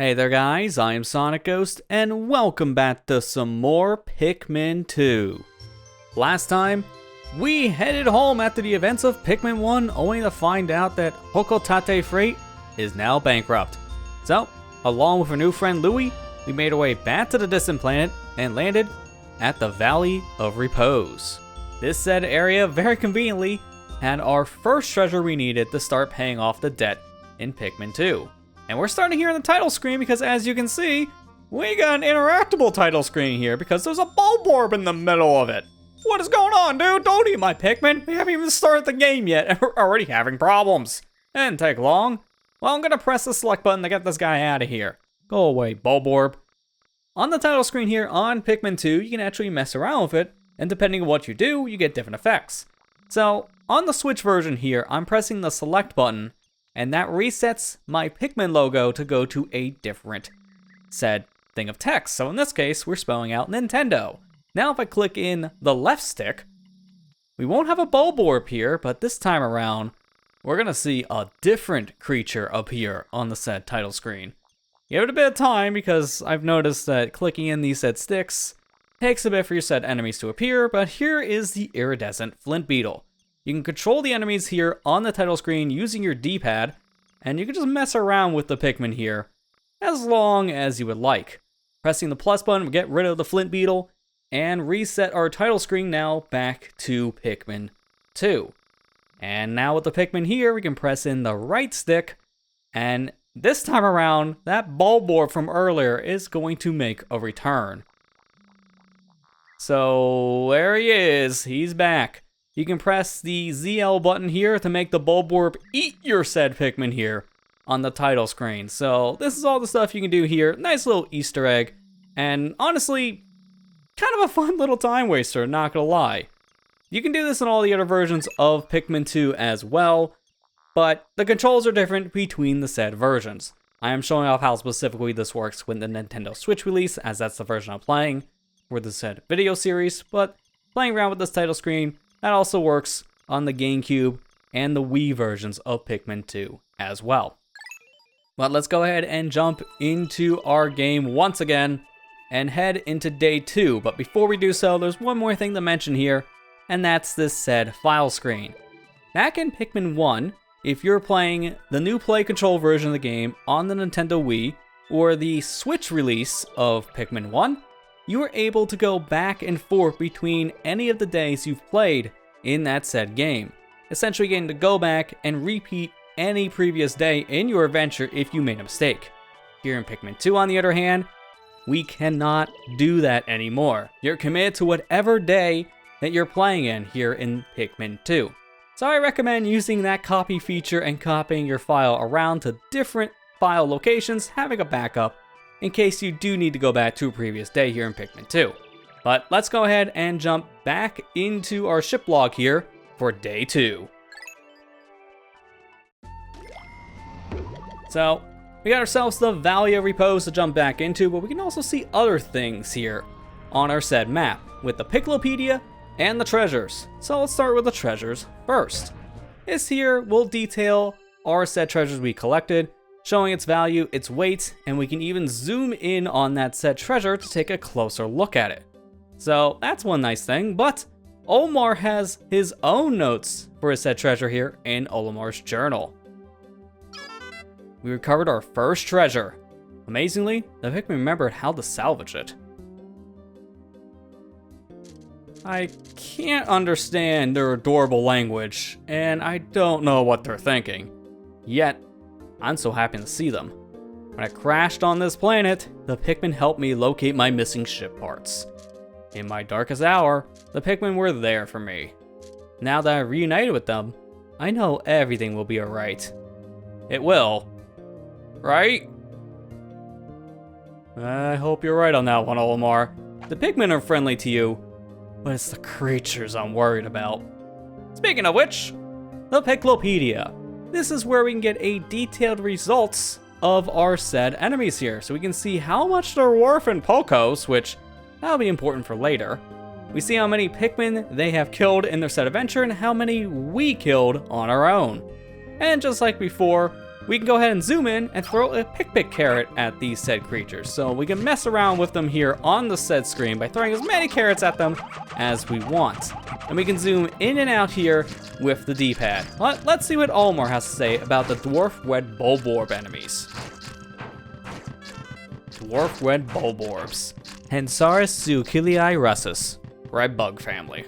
Hey there guys, I am SonicGhost, and welcome back to some more Pikmin 2. Last time, we headed home after the events of Pikmin 1, only to find out that Hokotate Freight is now bankrupt. So, along with our new friend Louie, we made our way back to the distant planet and landed at the Valley of Repose. This said area very conveniently had our first treasure we needed to start paying off the debt in Pikmin 2. And we're starting here in the title screen because, as you can see, we got an interactable title screen here because there's a bulborb in the middle of it. What is going on, dude? Don't eat my Pikmin. We haven't even started the game yet and we're already having problems. It didn't take long. Well, I'm gonna press the select button to get this guy out of here. Go away, bulborb. On the title screen here on Pikmin 2, you can actually mess around with it, and depending on what you do, you get different effects. So, on the Switch version here, I'm pressing the select button, and that resets my Pikmin logo to go to a different said thing of text. So in this case, we're spelling out Nintendo. Now if I click in the left stick, we won't have a bulborb here, but this time around, we're gonna see a different creature appear on the said title screen. Give it a bit of time because I've noticed that clicking in these said sticks takes a bit for your said enemies to appear, but here is the iridescent flint beetle. You can control the enemies here on the title screen using your D-pad, and you can just mess around with the Pikmin here as long as you would like. Pressing the plus button will get rid of the flint beetle and reset our title screen now back to Pikmin 2. And now with the Pikmin here, we can press in the right stick, and this time around, that bulborb from earlier is going to make a return. So there he is, he's back. You can press the ZL button here to make the bulborb eat your said Pikmin here on the title screen. So this is all the stuff you can do here. Nice little Easter egg. And honestly, kind of a fun little time waster, not gonna lie. You can do this in all the other versions of Pikmin 2 as well, but the controls are different between the said versions. I am showing off how specifically this works with the Nintendo Switch release, as that's the version I'm playing for the said video series, but playing around with this title screen, that also works on the GameCube and the Wii versions of Pikmin 2 as well. But let's go ahead and jump into our game once again and head into day 2. But before we do so, there's one more thing to mention here, and that's this said file screen. Back in Pikmin 1, if you're playing the new Play Control version of the game on the Nintendo Wii or the Switch release of Pikmin 1, you are able to go back and forth between any of the days you've played in that said game, essentially getting to go back and repeat any previous day in your adventure if you made a mistake. Here in Pikmin 2, on the other hand, we cannot do that anymore. You're committed to whatever day that you're playing in here in Pikmin 2. So I recommend using that copy feature and copying your file around to different file locations, having a backup in case you do need to go back to a previous day here in Pikmin 2. But let's go ahead and jump back into our ship log here for day 2. So, we got ourselves the Valley of Repose to jump back into, but we can also see other things here on our said map with the Piclopedia and the treasures. So let's start with the treasures first. This here will detail our said treasures we collected, showing its value, its weight, and we can even zoom in on that said treasure to take a closer look at it. So that's one nice thing, but Olimar has his own notes for his said treasure here in Olimar's journal. We recovered our first treasure. Amazingly, the Pikmin remembered how to salvage it. I can't understand their adorable language, and I don't know what they're thinking. Yet, I'm so happy to see them. When I crashed on this planet, the Pikmin helped me locate my missing ship parts. In my darkest hour, the Pikmin were there for me. Now that I've reunited with them, I know everything will be alright. It will. Right? I hope you're right on that one, Olimar. The Pikmin are friendly to you, but it's the creatures I'm worried about. Speaking of which, the Piclopedia. This is where we can get a detailed results of our said enemies here, so we can see how much they're worth in Pocos, which that'll be important for later. We see how many Pikmin they have killed in their said adventure and how many we killed on our own. And just like before, we can go ahead and zoom in and throw a pick carrot at these said creatures. So we can mess around with them here on the said screen by throwing as many carrots at them as we want. And we can zoom in and out here with the D-pad. Let's see what Olimar has to say about the dwarf red bulborb enemies. Dwarf red bulborbs. Hensaris zucchilii russus. Red bug family.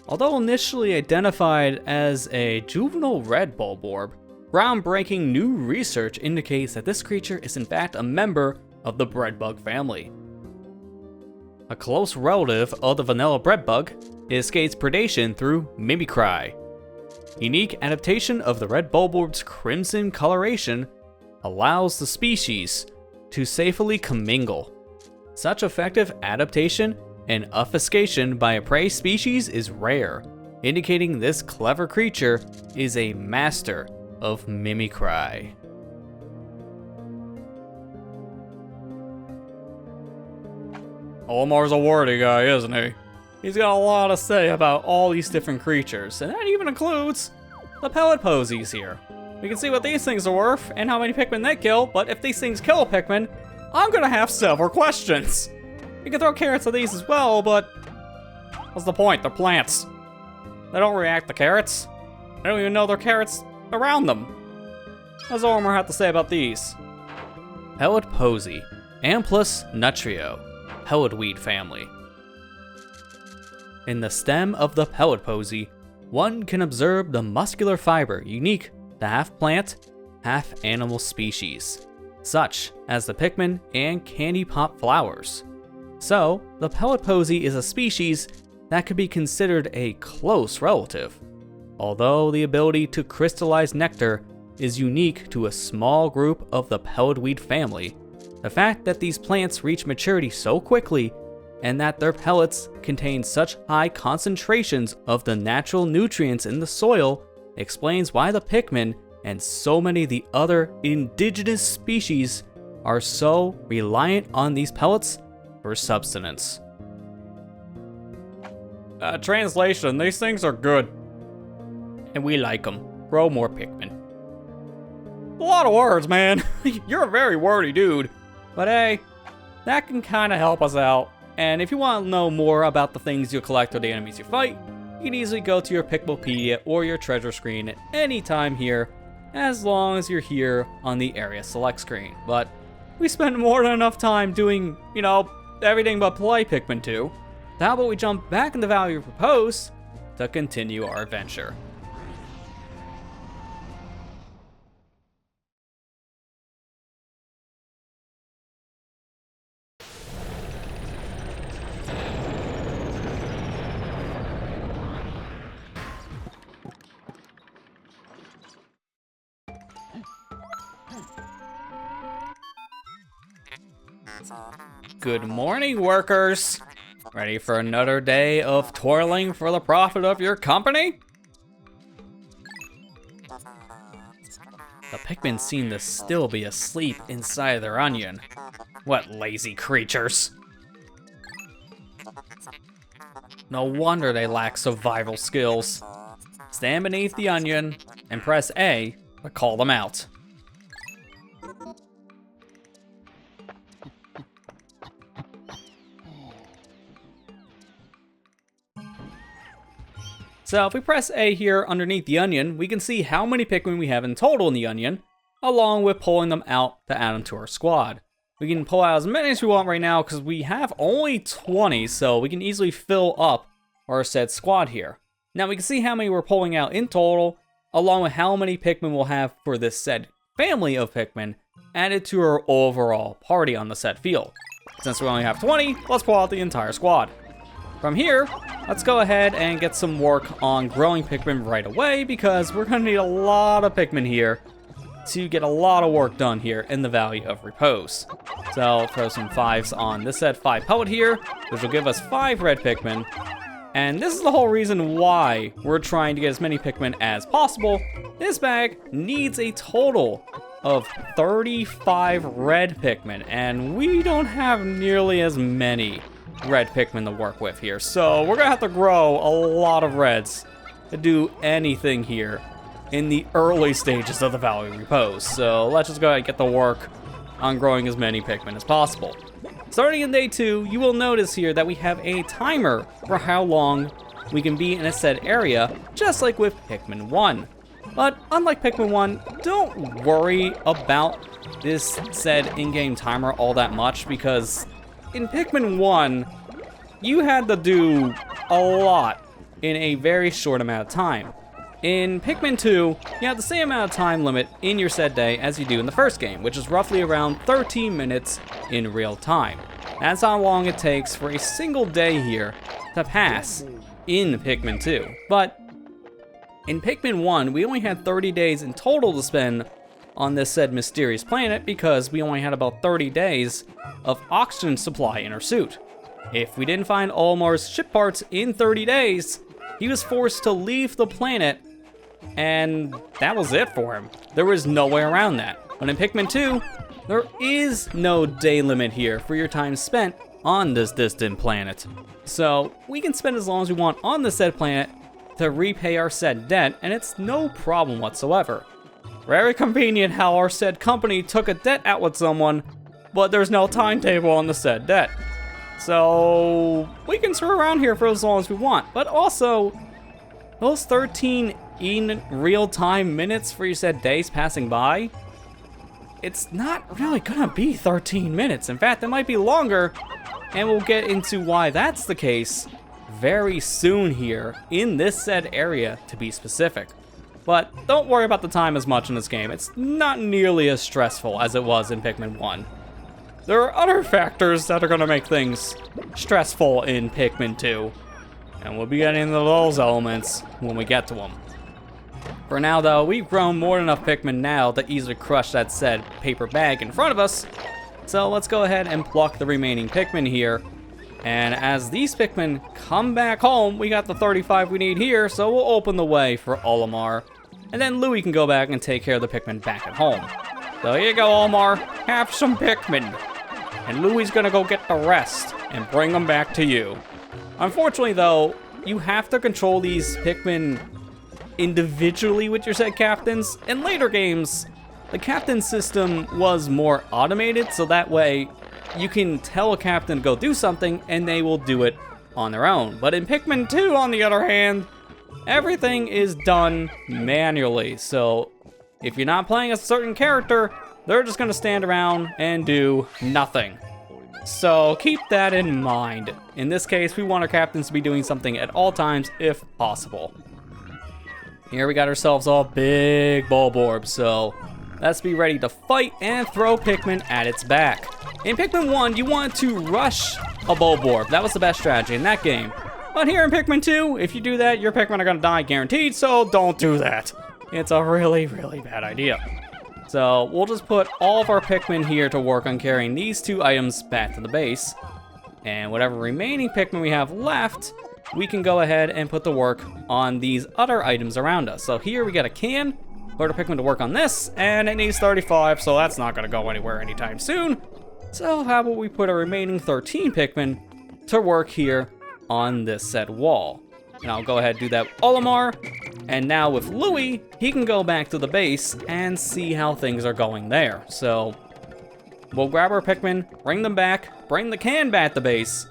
Although initially identified as a juvenile red bulborb, groundbreaking new research indicates that this creature is in fact a member of the breadbug family. A close relative of the vanilla breadbug, it escapes predation through mimicry. Unique adaptation of the red bulborb's crimson coloration allows the species to safely commingle. Such effective adaptation and obfuscation by a prey species is rare, indicating this clever creature is a master of mimicry. Olimar's a wordy guy, isn't he? He's got a lot to say about all these different creatures, and that even includes the pellet posies here. We can see what these things are worth and how many Pikmin they kill, but if these things kill a Pikmin, I'm gonna have several questions. You can throw carrots at these as well, but what's the point? They're plants. They don't react to carrots. They don't even know there are carrots around them. What does Olimar have to say about these? Pellet posy, Amplus nutrio, pelletweed family. In the stem of the pellet posy, one can observe the muscular fiber unique to half plant, half animal species, such as the Pikmin and candy pop flowers. So, the pellet posy is a species that could be considered a close relative. Although the ability to crystallize nectar is unique to a small group of the pelletweed family, the fact that these plants reach maturity so quickly and that their pellets contain such high concentrations of the natural nutrients in the soil explains why the Pikmin and so many of the other indigenous species are so reliant on these pellets for subsistence. Translation, these things are good. And we like them. Grow more Pikmin. A lot of words, man. You're a very wordy dude. But hey, that can kind of help us out. And if you want to know more about the things you collect or the enemies you fight, you can easily go to your Pikmopedia or your treasure screen at any time here, as long as you're here on the area select screen. But we spent more than enough time doing, everything but play Pikmin 2. So how about we jump back in the Valley of Repose to continue our adventure. Good morning, workers. Ready for another day of toiling for the profit of your company? The Pikmin seem to still be asleep inside their onion. What lazy creatures. No wonder they lack survival skills. Stand beneath the onion and press A to call them out. So if we press A here underneath the onion, we can see how many Pikmin we have in total in the onion, along with pulling them out to add them to our squad. We can pull out as many as we want right now because we have only 20, so we can easily fill up our said squad here. Now we can see how many we're pulling out in total, along with how many Pikmin we'll have for this said family of Pikmin added to our overall party on the said field. Since we only have 20, let's pull out the entire squad. From here, let's go ahead and get some work on growing Pikmin right away because we're going to need a lot of Pikmin here to get a lot of work done here in the Valley of Repose. So I'll throw some 5s on this set 5 pellet here, which will give us 5 red Pikmin. And this is the whole reason why we're trying to get as many Pikmin as possible. This bag needs a total of 35 red Pikmin, and we don't have nearly as many red Pikmin to work with here. So we're gonna have to grow a lot of reds to do anything here in the early stages of the Valley Repose. So let's just go ahead and get to work on growing as many Pikmin as possible. Starting in day 2, you will notice here that we have a timer for how long we can be in a said area, just like with Pikmin 1. But unlike Pikmin 1, don't worry about this said in-game timer all that much, because in Pikmin 1, you had to do a lot in a very short amount of time. In Pikmin 2, you have the same amount of time limit in your said day as you do in the first game, which is roughly around 13 minutes in real time. That's how long it takes for a single day here to pass in Pikmin 2. But in Pikmin 1, we only had 30 days in total to spend on this said mysterious planet because we only had about 30 days of oxygen supply in our suit. If we didn't find Olimar's ship parts in 30 days, he was forced to leave the planet, and that was it for him. There was no way around that. But in Pikmin 2, there is no day limit here for your time spent on this distant planet. So we can spend as long as we want on the said planet to repay our said debt, and it's no problem whatsoever. Very convenient how our said company took a debt out with someone, but there's no timetable on the said debt. So we can screw around here for as long as we want, but also those 13 in real-time minutes for your said days passing by, it's not really gonna be 13 minutes. In fact, it might be longer, and we'll get into why that's the case very soon here in this said area, to be specific. But don't worry about the time as much in this game. It's not nearly as stressful as it was in Pikmin 1. There are other factors that are going to make things stressful in Pikmin 2, and we'll be getting into those elements when we get to them. For now though, we've grown more than enough Pikmin now to easily crush that said paper bag in front of us, so let's go ahead and pluck the remaining Pikmin here. And as these Pikmin come back home, we got the 35 we need here, so we'll open the way for Olimar. And then Louie can go back and take care of the Pikmin back at home. So here you go, Olimar, have some Pikmin. And Louie's gonna go get the rest and bring them back to you. Unfortunately though, you have to control these Pikmin individually with your said captains. In later games, the captain system was more automated, so that way you can tell a captain to go do something and they will do it on their own. But in Pikmin 2, on the other hand, everything is done manually. So if you're not playing a certain character, they're just gonna stand around and do nothing. So keep that in mind. In this case, we want our captains to be doing something at all times if possible. Here we got ourselves a big Bulborb, so let's be ready to fight and throw Pikmin at its back. In Pikmin 1, you wanted to rush a Bulborb. That was the best strategy in that game. But here in Pikmin 2, if you do that, your Pikmin are gonna die guaranteed, so don't do that. It's a really, really bad idea. So we'll just put all of our Pikmin here to work on carrying these two items back to the base. And whatever remaining Pikmin we have left, we can go ahead and put to work on these other items around us. So here we got a can, put our Pikmin to work on this, and it needs 35, so that's not gonna go anywhere anytime soon. So how about we put our remaining 13 Pikmin to work here on this said wall. And I'll go ahead and do that with Olimar. And now with Louie, he can go back to the base and see how things are going there. So we'll grab our Pikmin, bring them back, bring the can back to base,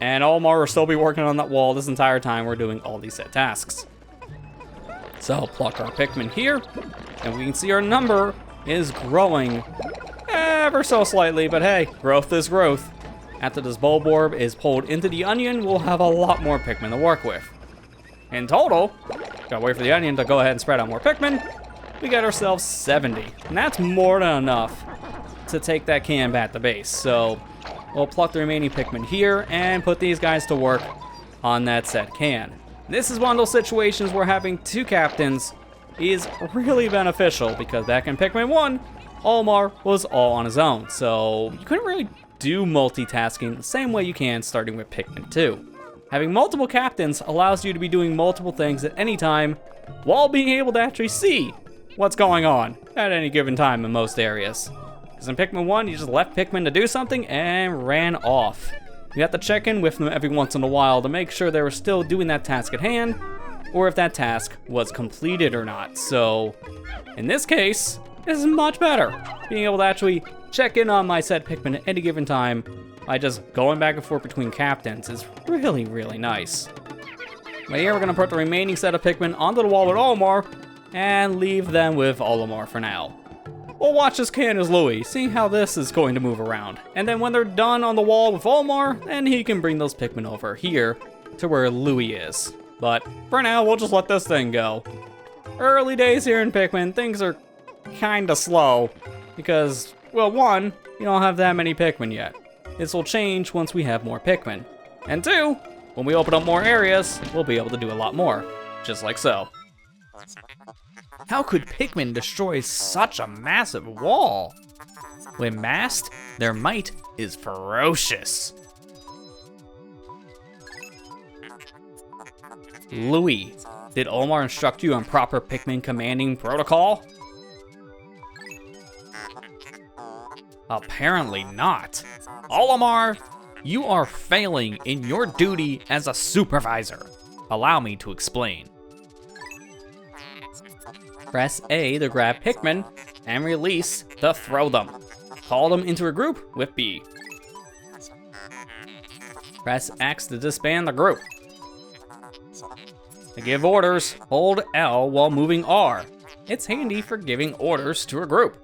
and Olimar will still be working on that wall this entire time we're doing all these set tasks. So I'll pluck our Pikmin here, and we can see our number is growing ever so slightly, but hey, growth is growth. After this Bulborb is pulled into the onion, we'll have a lot more Pikmin to work with. In total, gotta wait for the onion to go ahead and spread out more Pikmin, we got ourselves 70. And that's more than enough to take that can back to base. So we'll pluck the remaining Pikmin here and put these guys to work on that said can. This is one of those situations where having two captains is really beneficial, because back in Pikmin 1, Olimar was all on his own. So you couldn't really do multitasking the same way you can starting with Pikmin 2. Having multiple captains allows you to be doing multiple things at any time while being able to actually see what's going on at any given time in most areas. Because in Pikmin 1, you just left Pikmin to do something and ran off. You have to check in with them every once in a while to make sure they were still doing that task at hand, or if that task was completed or not. So in this case, this is much better. Being able to actually check in on my set Pikmin at any given time by just going back and forth between captains is really, really nice. But here we're gonna put the remaining set of Pikmin onto the wall with Olimar and leave them with Olimar for now. We'll watch this can as Louie, seeing how this is going to move around. And then when they're done on the wall with Olimar, then he can bring those Pikmin over here to where Louie is. But for now, we'll just let this thing go. Early days here in Pikmin, things are kinda slow because, well, one, you don't have that many Pikmin yet. This will change once we have more Pikmin. And two, when we open up more areas, we'll be able to do a lot more, just like so. How could Pikmin destroy such a massive wall? When masked, their might is ferocious. Louie, did Olimar instruct you on proper Pikmin commanding protocol? Apparently not. Olimar, you are failing in your duty as a supervisor. Allow me to explain. Press A to grab Pikmin, and release to throw them. Call them into a group with B. Press X to disband the group. To give orders, hold L while moving R. It's handy for giving orders to a group.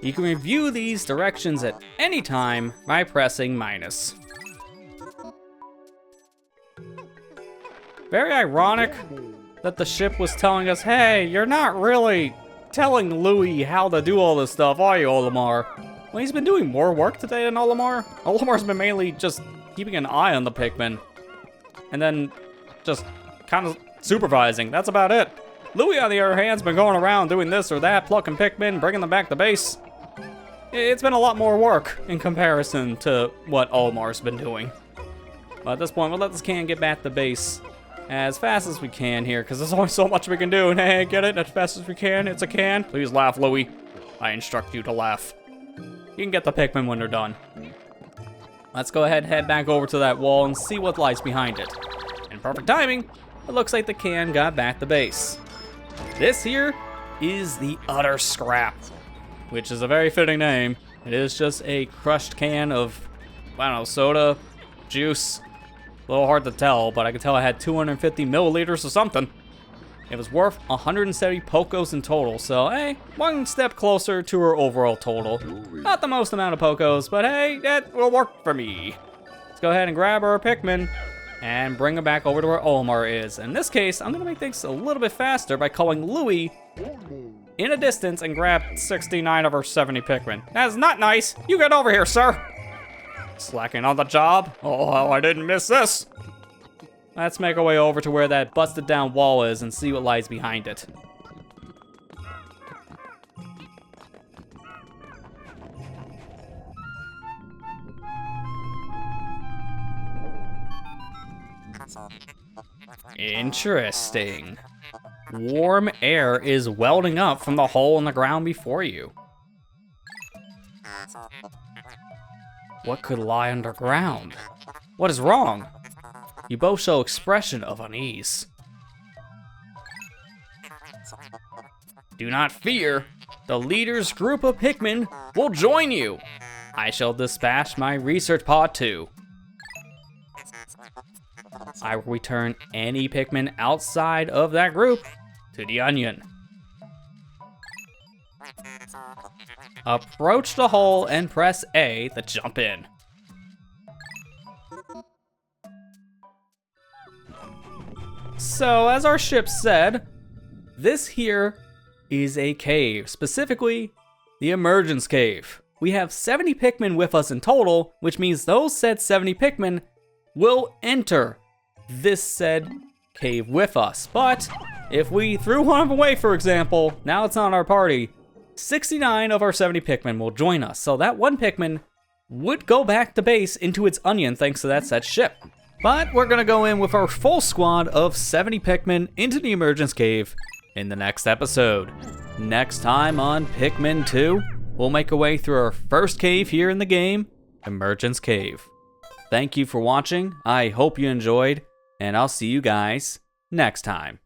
You can review these directions at any time by pressing minus. Very ironic that the ship was telling us, hey, you're not really telling Louie how to do all this stuff, are you, Olimar? Well, he's been doing more work today than Olimar. Olimar's been mainly just keeping an eye on the Pikmin. And then just kind of supervising, that's about it. Louie, on the other hand, has been going around doing this or that, plucking Pikmin, bringing them back to base. It's been a lot more work in comparison to what Olimar's been doing. But at this point, we'll let this can get back to base as fast as we can here, because there's only so much we can do. And hey, get it? As fast as we can, it's a can. Please laugh, Louie. I instruct you to laugh. You can get the Pikmin when they're done. Let's go ahead and head back over to that wall and see what lies behind it. In perfect timing, it looks like the can got back to base. This here is the Utter Scrap, which is a very fitting name. It is just a crushed can of, I don't know, soda, juice. A little hard to tell, but I can tell it had 250 milliliters or something. It was worth 170 Pokos in total, so hey, one step closer to her overall total. Not the most amount of Pokos, but hey, that will work for me. Let's go ahead and grab our Pikmin and bring her back over to where Olimar is. In this case, I'm gonna make things a little bit faster by calling Louie in a distance and grab 69 of our 70 Pikmin. That's not nice. You get over here, sir. Slacking on the job? Oh, how I didn't miss this. Let's make our way over to where that busted down wall is and see what lies behind it. Interesting. Warm air is welding up from the hole in the ground before you. What could lie underground? What is wrong? You both show expression of unease. Do not fear. The leader's group of Pikmin will join you. I shall dispatch my research pod too. I will return any Pikmin outside of that group to the Onion. Approach the hole and press A to jump in. So, as our ship said, this here is a cave, specifically the Emergence Cave. We have 70 Pikmin with us in total, which means those said 70 Pikmin will enter this said cave with us. But if we threw one of them away, for example, now it's not our party, 69 of our 70 Pikmin will join us. So that one Pikmin would go back to base into its onion thanks to that said ship. But we're gonna go in with our full squad of 70 Pikmin into the Emergence Cave in the next episode. Next time on Pikmin 2, we'll make our way through our first cave here in the game, Emergence Cave. Thank you for watching. I hope you enjoyed. and I'll see you guys next time.